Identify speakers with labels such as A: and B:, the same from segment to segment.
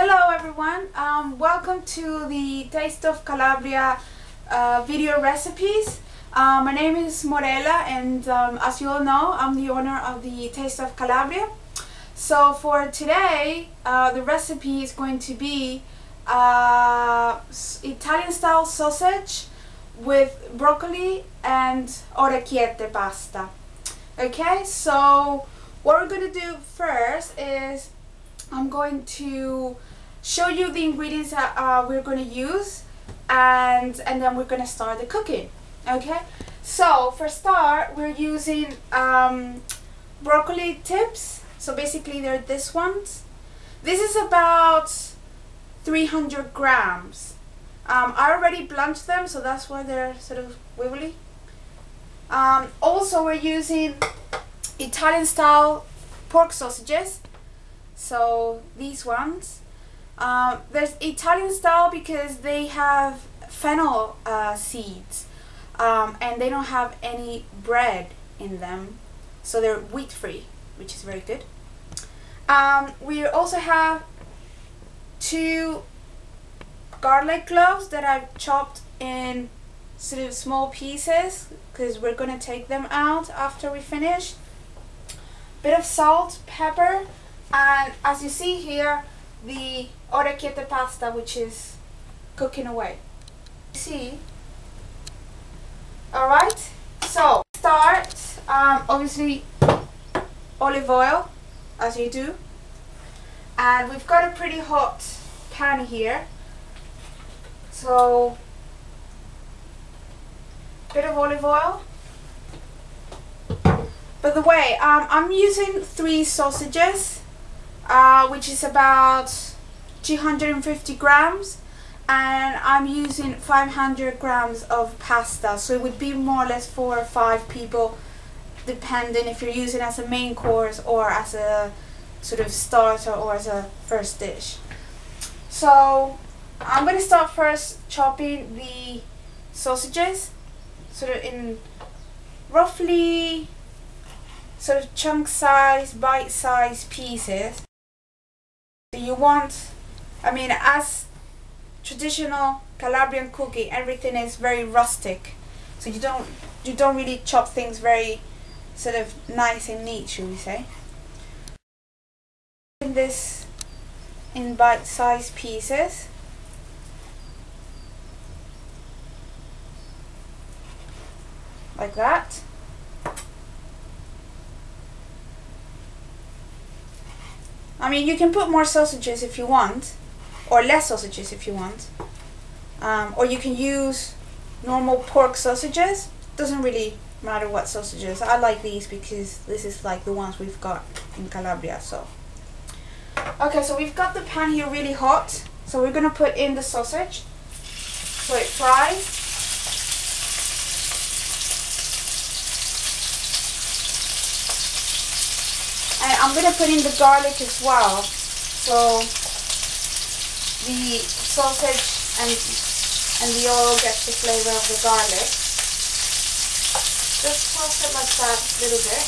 A: Hello everyone, welcome to the Taste of Calabria video recipes. My name is Morella and as you all know, I'm the owner of the Taste of Calabria. So for today, the recipe is going to be Italian style sausage with broccoli and orecchiette pasta. Okay, so what we're going to do first is I'm going to show you the ingredients that we're going to use and then we're going to start the cooking. Okay, so for start we're using broccoli tips. So basically they're this ones. This is about 300 grams. I already blanched them, so that's why they're sort of wiggly. Also we're using Italian style pork sausages. So these ones, there's Italian style because they have fennel seeds and they don't have any bread in them, so they're wheat free, which is very good. We also have 2 garlic cloves that I've chopped in sort of small pieces because we're going to take them out after we finish. Bit of salt, pepper, and as you see here, the orecchiette pasta, which is cooking away. See? Alright, so start, obviously olive oil, as you do. And we've got a pretty hot pan here. So, bit of olive oil. By the way, I'm using 3 sausages. Which is about 250 grams, and I'm using 500 grams of pasta, so it would be more or less 4 or 5 people, depending if you're using it as a main course or as a sort of starter or as a first dish. So I'm going to start first chopping the sausages sort of in roughly sort of chunk size, bite size pieces. You want, I mean, as traditional Calabrian cooking, everything is very rustic, so you don't really chop things very sort of nice and neat, should we say. In this in bite-sized pieces. Like that. I mean, you can put more sausages if you want, or less sausages if you want, or you can use normal pork sausages. Doesn't really matter what sausages. I like these because this is like the ones we've got in Calabria. So okay, so we've got the pan here really hot, so we're gonna put in the sausage so it fries. And I'm going to put in the garlic as well, so the sausage and the oil gets the flavor of the garlic. Just toss it like that a little bit.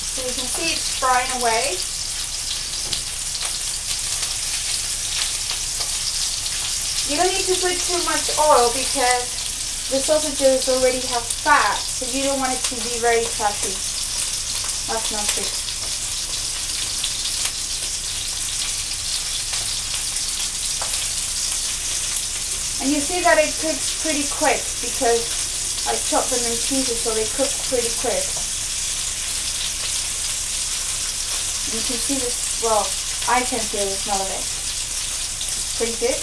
A: So you can see it's frying away. You don't need to put too much oil because the sausages already have fat, so you don't want it to be very fatty. That's not good. And you see that it cooks pretty quick because I chop them in pieces, so they cook pretty quick. You can see this, well, I can feel the smell of it. Pretty good.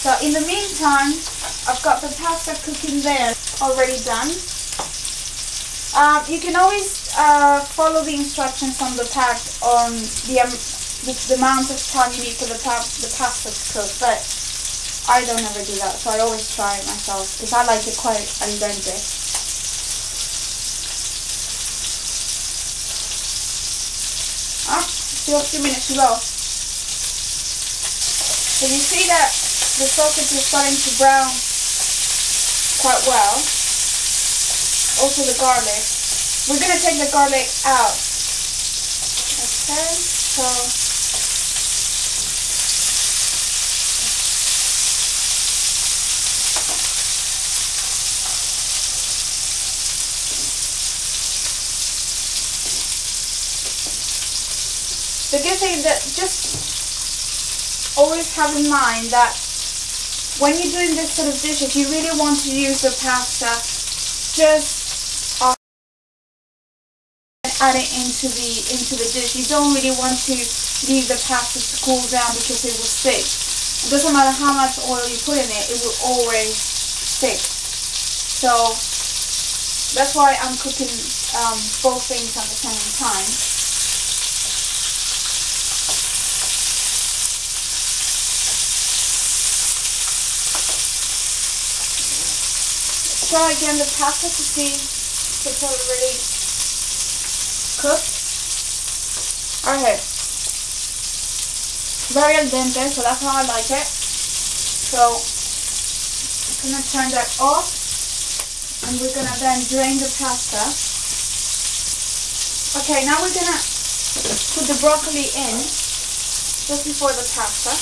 A: So in the meantime, I've got the pasta cooking there already done. You can always follow the instructions on the pack on the amount of time you need for the pasta to cook, but I don't ever do that, so I always try it myself because I like it quite al dente. Still a few minutes to go. So you see that the sausage is starting to brown quite well. Also the garlic. we're gonna take the garlic out. Okay, so the good thing that just always have in mind that when you're doing this sort of dish, if you really want to use the pasta, just add it into the dish. You don't really want to leave the pasta to cool down because it will stick. It doesn't matter how much oil you put in it, it will always stick. So that's why I'm cooking both things at the same time. Try again the pasta to see if it's already cooked. Okay, very al dente, so that's how I like it. So I'm gonna turn that off, and we're gonna then drain the pasta. Okay, now we're gonna put the broccoli in just before the pasta.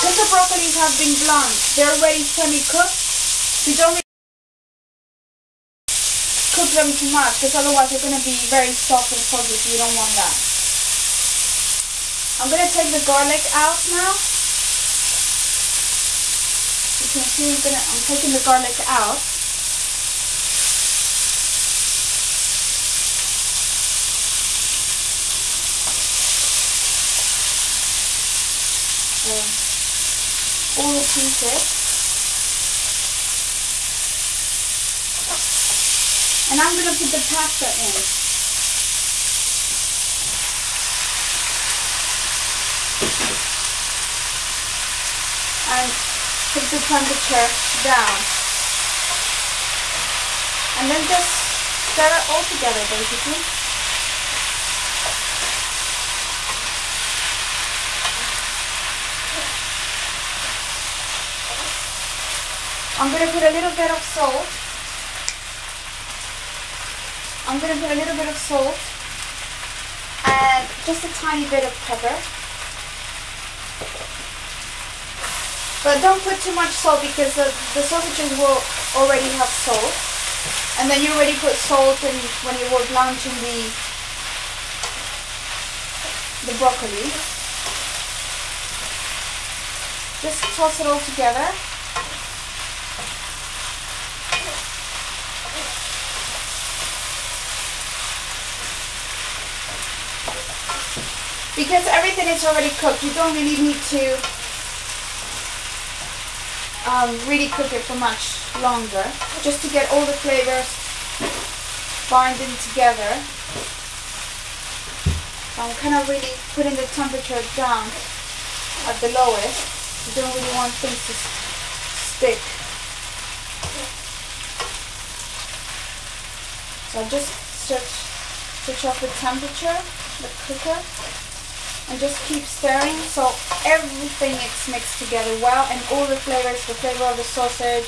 A: Because the broccolis have been blanched, they're already semi-cooked. You don't really cook them too much, because otherwise they're going to be very soft and fuzzy, so you don't want that. I'm going to take the garlic out now. You can see I'm taking the garlic out. All the pieces, and I'm going to put the pasta in. And put the temperature down, and then just stir it all together basically. I'm going to put a little bit of salt. I'm going to put a little bit of salt and just a tiny bit of pepper. But don't put too much salt because the sausages will already have salt. And then you already put salt in when you were blanching the broccoli. Just toss it all together. Because everything is already cooked, you don't really need to really cook it for much longer, just to get all the flavors binding together. So I'm kind of really putting the temperature down at the lowest. You don't really want things to stick. So I just switch off the temperature, the cooker, and just keep stirring so everything is mixed together well, and all the flavors, the flavor of the sausage,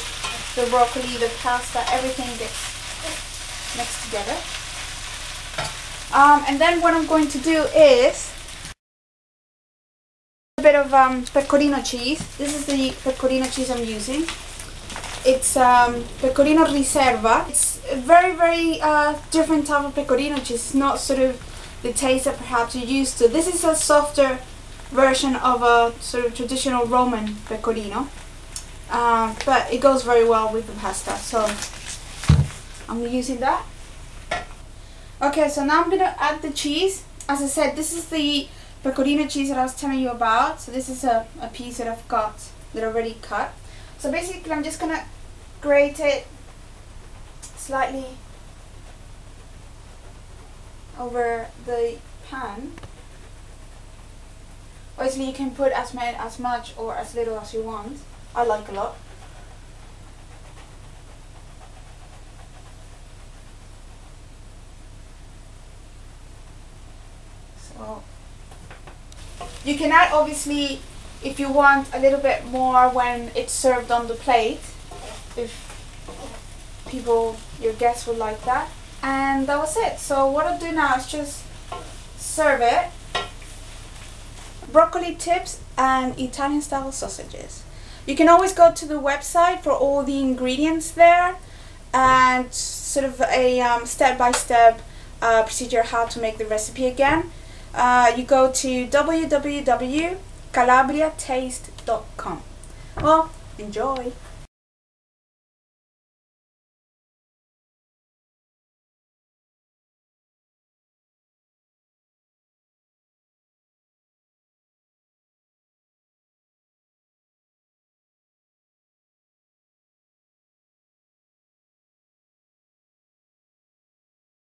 A: the broccoli, the pasta, everything gets mixed together. And then what I'm going to do is a bit of pecorino cheese. This is the pecorino cheese I'm using. It's pecorino riserva. It's a very, very different type of pecorino cheese. It's not sort of the taste that perhaps you're used to. This is a softer version of a sort of traditional Roman pecorino, but it goes very well with the pasta, so I'm using that. Okay, so now I'm going to add the cheese. As I said, this is the pecorino cheese that I was telling you about. So this is a piece that I've got that I already cut. So basically I'm just going to grate it slightly over the pan. Obviously you can put as much or as little as you want. I like a lot. So you can add, obviously, if you want, a little bit more when it's served on the plate, if people, your guests would like that. And that was it. So what I'll do now is just serve it. Broccoli tips and Italian style sausages. You can always go to the website for all the ingredients there and sort of a step-by-step procedure how to make the recipe again. You go to www.calabriataste.com. Well, enjoy!